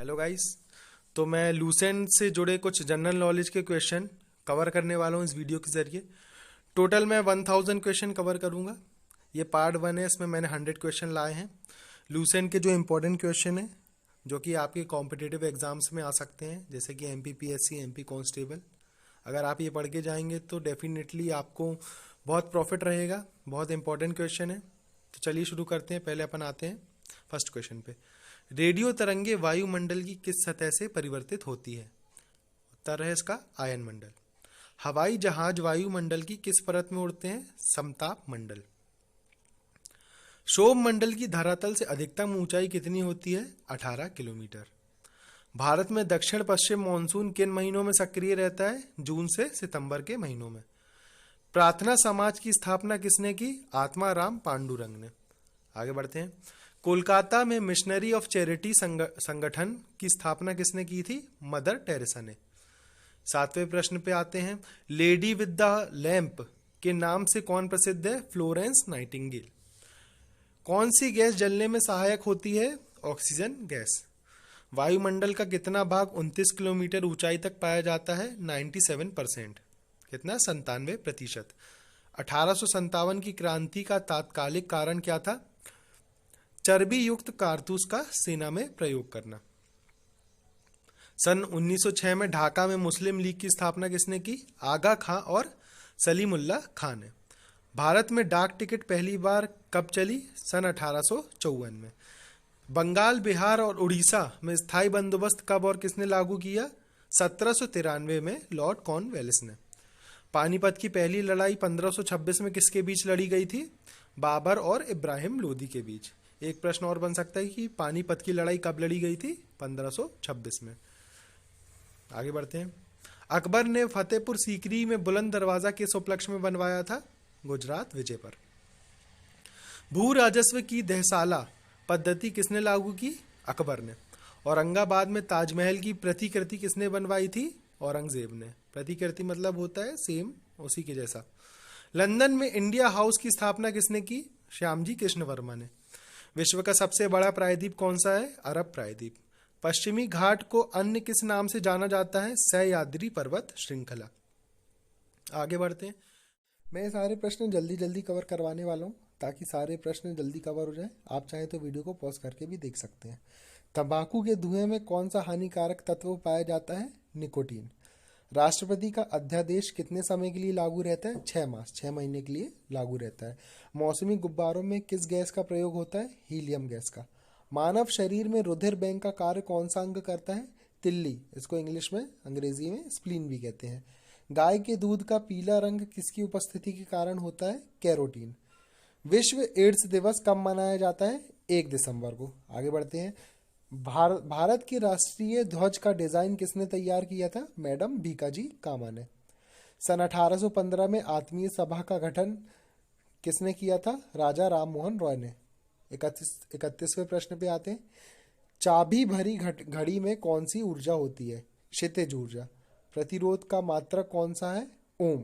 Hello guys. तो मैं Lucent से जुड़े कुछ जनरल नॉलेज के क्वेश्चन कवर करने वाला हूँ इस वीडियो के जरिए। टोटल मैं 1000 क्वेश्चन कवर करूँगा। ये पार्ट 1 है, इसमें मैंने 100 क्वेश्चन लाए हैं लूसेंट के जो इम्पोर्टेंट क्वेश्चन हैं, जो कि आपके कॉम्पिटिटिव एग्जाम्स में आ सकते हैं, जैसे कि MPPSC, MP कांस्टेबल। अगर आप ये पढ़ के जाएंगे तो डेफिनेटली आपको बहुत प्रॉफिट रहेगा। बहुत इंपॉर्टेंट क्वेश्चन है। तो चलिए शुरू करते हैं। पहले अपन आते हैं फर्स्ट क्वेश्चन पे। रेडियो तरंगे वायुमंडल की किस सतह से परिवर्तित होती है? उत्तर है इसका आयन मंडल। हवाई जहाज वायुमंडल की किस परत में उड़ते हैं? समताप मंडल। क्षोभ मंडल की धरातल से अधिकतम ऊंचाई कितनी होती है? 18 किलोमीटर। भारत में दक्षिण पश्चिम मानसून किन महीनों में सक्रिय रहता है? जून से सितंबर के महीनों में। प्रार्थना समाज की स्थापना किसने की? आत्माराम पांडुरंग ने। आगे बढ़ते हैं। कोलकाता में मिशनरी ऑफ चैरिटी संगठन की स्थापना किसने की थी? मदर टेरेसा ने। 7वें प्रश्न पे आते हैं। लेडी विद द लैंप के नाम से कौन प्रसिद्ध है? Florence Nightingale. कौन सी गैस जलने में सहायक होती है? Oxygen gas. वायुमंडल का कितना भाग 29 किलोमीटर ऊंचाई तक पाया जाता है? 97%। कितना? 97%। 1857 की क्रांति का तात्कालिक कारण क्या था? चर्बी युक्त कारतूस का सेना में प्रयोग करना। सन 1906 में ढाका में मुस्लिम लीग की स्थापना किसने की? आगा खां और सलीमुल्लाह खान ने। भारत में डाक टिकट पहली बार कब चली? सन 1854 में। बंगाल, बिहार और उड़ीसा में स्थायी बंदोबस्त कब और किसने लागू किया? 1793 में लॉर्ड कॉर्नवालिस ने। पानीपत की पहली लड़ाई 1526 में किसके बीच लड़ी गई थी? बाबर और इब्राहिम लोदी के बीच। एक प्रश्न और बन सकता है कि पानीपत की लड़ाई कब लड़ी गई थी? 1526 में। आगे बढ़ते हैं। अकबर ने फतेहपुर सीकरी में बुलंद दरवाजा किस उपलक्ष्य में बनवाया था? गुजरात विजय पर। भू राजस्व की दहसाला पद्धति किसने लागू की? अकबर ने। औरंगाबाद में ताजमहल की प्रतिकृति किसने बनवाई थी? औरंगजेब ने। प्रतिकृति मतलब होता है सेम उसी के जैसा। लंदन में इंडिया हाउस की स्थापना किसने की? श्यामजी कृष्ण वर्मा ने। विश्व का सबसे बड़ा प्रायद्वीप कौन सा है? अरब प्रायद्वीप। पश्चिमी घाट को अन्य किस नाम से जाना जाता है? सह्याद्री पर्वत श्रृंखला। आगे बढ़ते हैं। मैं सारे प्रश्न जल्दी जल्दी कवर करवाने वाला हूँ ताकि सारे प्रश्न जल्दी कवर हो जाए। आप चाहें तो वीडियो को पॉज करके भी देख सकते हैं। तंबाकू के धुएं में कौन सा हानिकारक तत्व पाया जाता है? निकोटीन। राष्ट्रपति का अध्यादेश कितने समय के लिए लागू रहता है? 6 मास, 6 महीने के लिए लागू रहता है। मौसमी गुब्बारों में किस गैस का प्रयोग होता है? हीलियम गैस का। मानव शरीर में रुधिर बैंक का कार्य कौन सा अंग करता है? तिल्ली। इसको इंग्लिश में, अंग्रेजी में स्प्लीन भी कहते हैं। गाय के दूध का पीला रंग किसकी उपस्थिति के कारण होता है? कैरोटीन। विश्व एड्स दिवस कब मनाया जाता है? 1 दिसंबर को। आगे बढ़ते हैं। भारत की राष्ट्रीय ध्वज का डिजाइन किसने तैयार किया था? मैडम भीकाजी कामा ने। सन 1815 में आत्मीय सभा का गठन किसने किया था? राजा राम मोहन रॉय ने। 31वें प्रश्न पे आते हैं। चाबी भरी घड़ी में कौन सी ऊर्जा होती है? क्षितिज ऊर्जा। प्रतिरोध का मात्रक कौन सा है? ओम।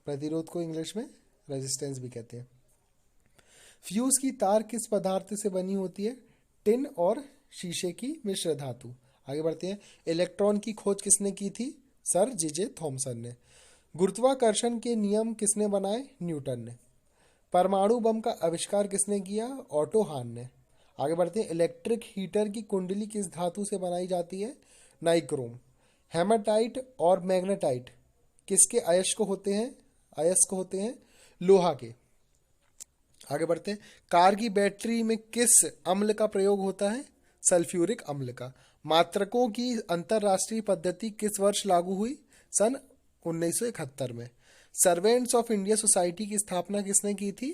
प्रतिरोध को इंग्लिश में रेजिस्टेंस भी कहते हैं। फ्यूज की तार किस पदार्थ से बनी होती है? टिन और शीशे की मिश्र धातु। आगे बढ़ते हैं। इलेक्ट्रॉन की खोज किसने की थी? सर जे थॉमसन ने। गुरुत्वाकर्षण के नियम किसने बनाए? न्यूटन ने। परमाणु बम का आविष्कार किसने किया? ऑटो हान ने। आगे बढ़ते हैं। इलेक्ट्रिक हीटर की कुंडली किस धातु से बनाई जाती है? नाइक्रोम। हेमाटाइट और मैग्नेटाइट किसके अयस्क होते हैं? लोहा के। आगे बढ़ते हैं। कार की बैटरी में किस अम्ल का प्रयोग होता है? सल्फ्यूरिक अम्ल का। मात्रकों की अंतरराष्ट्रीय पद्धति किस वर्ष लागू हुई? सन 1971 में। सर्वेंट्स ऑफ इंडिया सोसाइटी की स्थापना किसने की थी?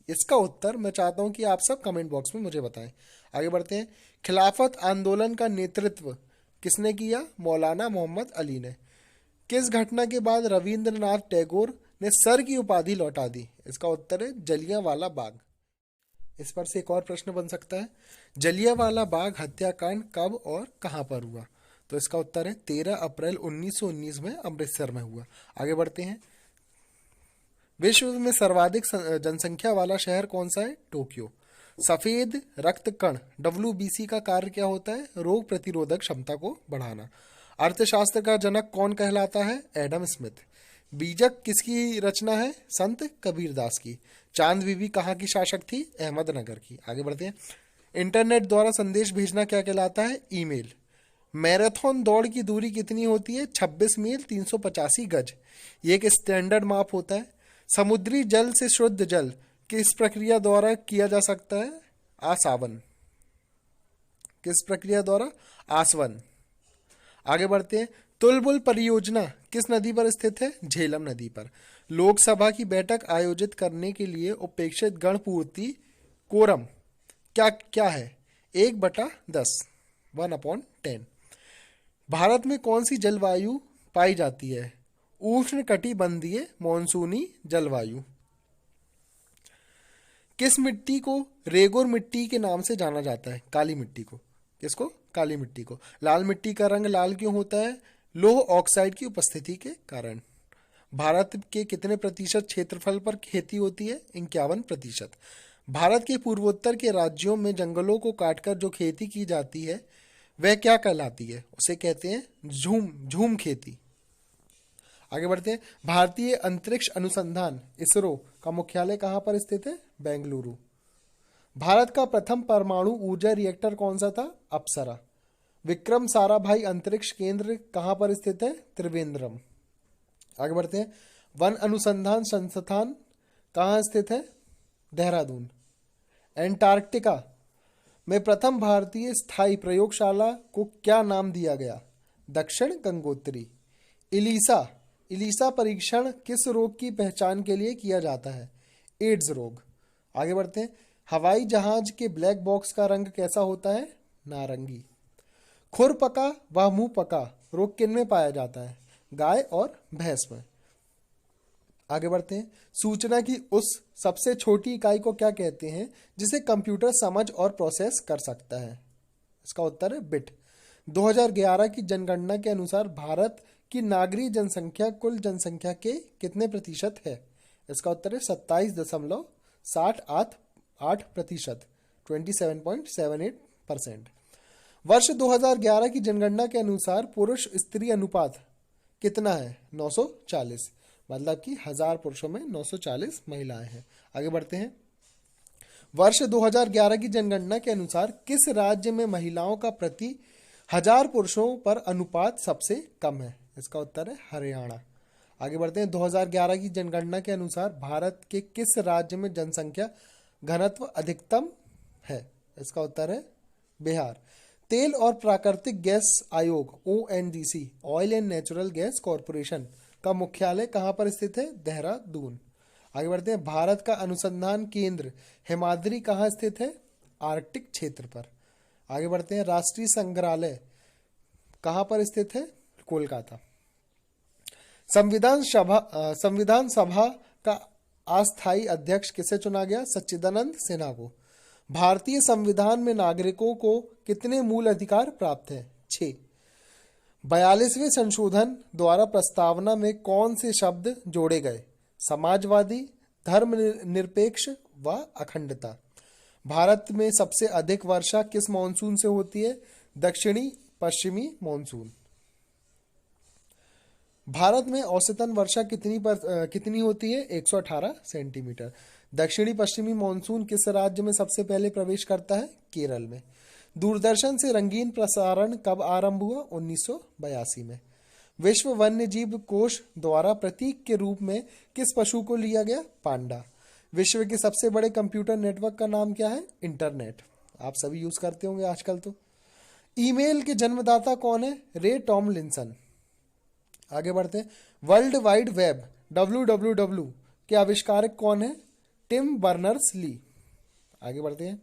इसका उत्तर मैं चाहता हूं कि आप सब कमेंट बॉक्स में मुझे बताएं। आगे बढ़ते हैं। खिलाफत आंदोलन का नेतृत्व किसने किया? मौलाना मोहम्मद अली ने। किस घटना के बाद रविंद्रनाथ टैगोर ने सर की उपाधि लौटा दी? इसका उत्तर है जलियांवाला बाग। इस पर से एक और प्रश्न बन सकता है। जलियांवाला बाग हत्याकांड कब और कहां पर हुआ? तो इसका उत्तर है 13 अप्रैल 1919 में अमृतसर में हुआ। आगे बढ़ते हैं। विश्व में सर्वाधिक जनसंख्या वाला शहर कौन सा है? टोक्यो। सफेद रक्त कण WBC का कार्य क्या होता है? रोग प्रतिरोधक क्षमता को बढ़ाना। अर्थशास्त्र का जनक कौन कहलाता है? Adam Smith. बीजक किसकी रचना है? संत कबीरदास की। चांद बीबी कहाँ की शासक थी? अहमदनगर की। आगे बढ़ते हैं। इंटरनेट द्वारा संदेश भेजना क्या कहलाता है? ईमेल। मैराथन दौड़ की दूरी कितनी होती है? 26 मील 385 गज। ये एक स्टैंडर्ड माप होता है। समुद्री जल से शुद्ध जल किस प्रक्रिया द्वारा किया जा सकता है? आसावन। किस प्रक्रिया द्वारा? आसवन। आगे बढ़ते हैं। तुलबुल परियोजना किस नदी पर स्थित है? झेलम नदी पर। लोकसभा की बैठक आयोजित करने के लिए उपेक्षित गण पूर्ति कोरम क्या क्या है? 1/10, 1/10। भारत में कौन सी जलवायु पाई जाती है? उष्ण कटिबंधीय मॉनसूनी जलवायु। किस मिट्टी को रेगुर मिट्टी के नाम से जाना जाता है? काली मिट्टी को। किसको? काली मिट्टी को। लाल मिट्टी का रंग लाल क्यों होता है? लौह ऑक्साइड की उपस्थिति के कारण। भारत के कितने प्रतिशत क्षेत्रफल पर खेती होती है? 51%। भारत के पूर्वोत्तर के राज्यों में जंगलों को काटकर जो खेती की जाती है वह क्या कहलाती है? उसे कहते हैं झूम खेती। आगे बढ़ते हैं। भारतीय अंतरिक्ष अनुसंधान इसरो का मुख्यालय कहाँ पर स्थित है? बेंगलुरु। भारत का प्रथम परमाणु ऊर्जा रिएक्टर कौन सा था? अप्सरा। विक्रम साराभाई अंतरिक्ष केंद्र कहाँ पर स्थित है? त्रिवेंद्रम। आगे बढ़ते हैं। वन अनुसंधान संस्थान कहाँ स्थित है? देहरादून। एंटार्क्टिका में प्रथम भारतीय स्थायी प्रयोगशाला को क्या नाम दिया गया? दक्षिण गंगोत्री। इलीसा परीक्षण किस रोग की पहचान के लिए किया जाता है? एड्स रोग। आगे बढ़ते हैं। हवाई जहाज के ब्लैक बॉक्स का रंग कैसा होता है? नारंगी। खुरपका व मुंह पका रोग किन में पाया जाता है? गाय और भैंस में। आगे बढ़ते हैं। सूचना की उस सबसे छोटी इकाई को क्या कहते हैं जिसे कंप्यूटर समझ और प्रोसेस कर सकता है? इसका उत्तर है बिट। 2011 की जनगणना के अनुसार भारत की नागरिक जनसंख्या कुल जनसंख्या के कितने प्रतिशत है? इसका उत्तर है 27.68%, 27.78%। वर्ष 2011 की जनगणना के अनुसार पुरुष स्त्री अनुपात कितना है? 940। मतलब कि 1000 पुरुषों में 940 महिलाएं हैं। आगे बढ़ते हैं। वर्ष 2011 की जनगणना के अनुसार किस राज्य में महिलाओं का प्रति 1000 पुरुषों पर अनुपात सबसे कम है? इसका उत्तर है हरियाणा। आगे बढ़ते हैं। 2011 की जनगणना के अनुसार भारत के किस राज्य में जनसंख्या घनत्व अधिकतम है? इसका उत्तर है बिहार। तेल और प्राकृतिक गैस आयोग ONGC, oil and natural gas corporation का मुख्यालय कहाँ पर स्थित है? देहरादून। आगे बढ़ते हैं। भारत का अनुसंधान केंद्र हिमाद्री कहाँ स्थित है? आर्कटिक क्षेत्र पर। आगे बढ़ते हैं। राष्ट्रीय संग्रहालय कहाँ पर स्थित है? कोलकाता। संविधान सभा का अस्थायी अध्यक्ष किसे चुना गया? सच्चिदानंद सिन्हा को। भारतीय संविधान में नागरिकों को कितने मूल अधिकार प्राप्त है? 6। 42वें संशोधन द्वारा प्रस्तावना में कौन से शब्द जोड़े गए? समाजवादी, धर्मनिरपेक्ष व अखंडता। भारत में सबसे अधिक वर्षा किस मॉनसून से होती है? दक्षिणी पश्चिमी मॉनसून। भारत में औसतन वर्षा कितनी होती है? 118 सेंटीमीटर। दक्षिणी पश्चिमी मॉनसून किस राज्य में सबसे पहले प्रवेश करता है? केरल में। दूरदर्शन से रंगीन प्रसारण कब आरंभ हुआ? 1982 में। विश्व वन्य जीव कोष द्वारा प्रतीक के रूप में किस पशु को लिया गया? पांडा। विश्व के सबसे बड़े कंप्यूटर नेटवर्क का नाम क्या है? इंटरनेट। आप सभी यूज करते होंगे आजकल तो। ईमेल के जन्मदाता कौन है? रे टॉमलिंसन। आगे बढ़ते हैं। वर्ल्ड वाइड वेब WWW के आविष्कारक कौन है? Tim Berners Lee. आगे बढ़ते हैं।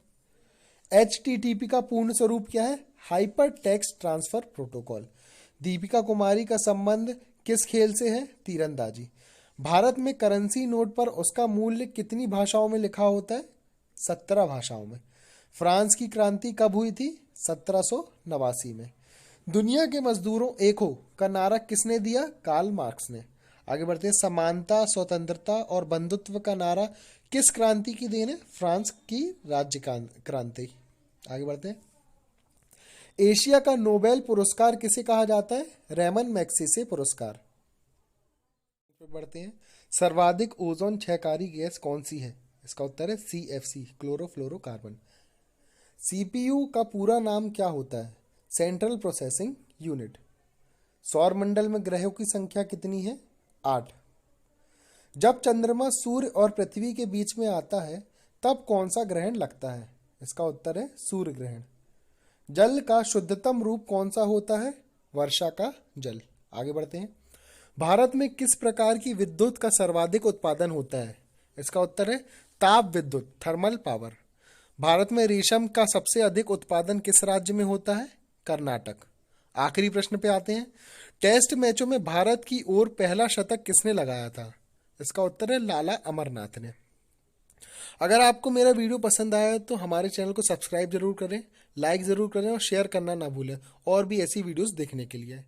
HTTP का पूर्ण स्वरूप क्या है? Hyper text transfer protocol. Deepika Kumari का संबंध किस खेल से है? तीरंदाजी। भारत में करेंसी नोट पर उसका मूल्य कितनी भाषाओं में लिखा होता है? 17 भाषाओं में। फ्रांस की क्रांति कब हुई थी? 1789 में। दुनिया के मजदूरों एक हो का नारा किसने दिया? कार्ल मार्क्स ने। आगे बढ़ते हैं। समानता, स्वतंत्रता और बंधुत्व का नारा किस क्रांति की देन है? फ्रांस की राज्य क्रांति। आगे बढ़ते हैं। एशिया का नोबेल पुरस्कार किसे कहा जाता है? रेमन मैग्सेसे पुरस्कार। बढ़ते हैं। सर्वाधिक ओजोन क्षयकारी गैस कौन सी है? इसका उत्तर है CFC, क्लोरोफ्लोरोकार्बन। CPU का पूरा नाम क्या होता है? Central processing unit. सौर मंडल में ग्रहों की संख्या कितनी है? 8। जब चंद्रमा सूर्य और पृथ्वी के बीच में आता है तब कौन सा ग्रहण लगता है? इसका उत्तर है सूर्य ग्रहण। जल का शुद्धतम रूप कौन सा होता है? वर्षा का जल। आगे बढ़ते हैं। भारत में किस प्रकार की विद्युत का सर्वाधिक उत्पादन होता है? इसका उत्तर है ताप विद्युत, थर्मल पावर। भारत में रेशम का सबसे अधिक उत्पादन किस राज्य में होता है? कर्नाटक। आखिरी प्रश्न पे आते हैं। टेस्ट मैचों में भारत की ओर पहला शतक किसने लगाया था? इसका उत्तर है लाला अमरनाथ ने। अगर आपको मेरा वीडियो पसंद आया है तो हमारे चैनल को सब्सक्राइब जरूर करें, लाइक जरूर करें और शेयर करना ना भूलें और भी ऐसी वीडियोस देखने के लिए।